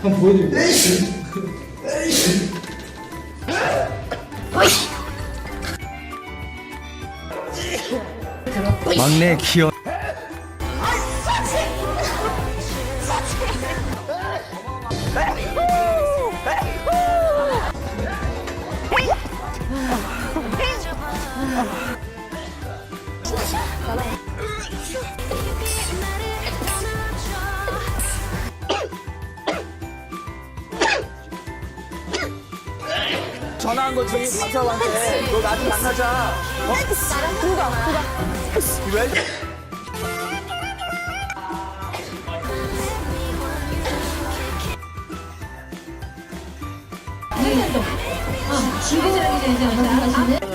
한번 보여드릴게요. 막내 귀여. 전화한 거지 박사한테. 너 나중에 만나자. 왜? 지금 이제 어디 가시는?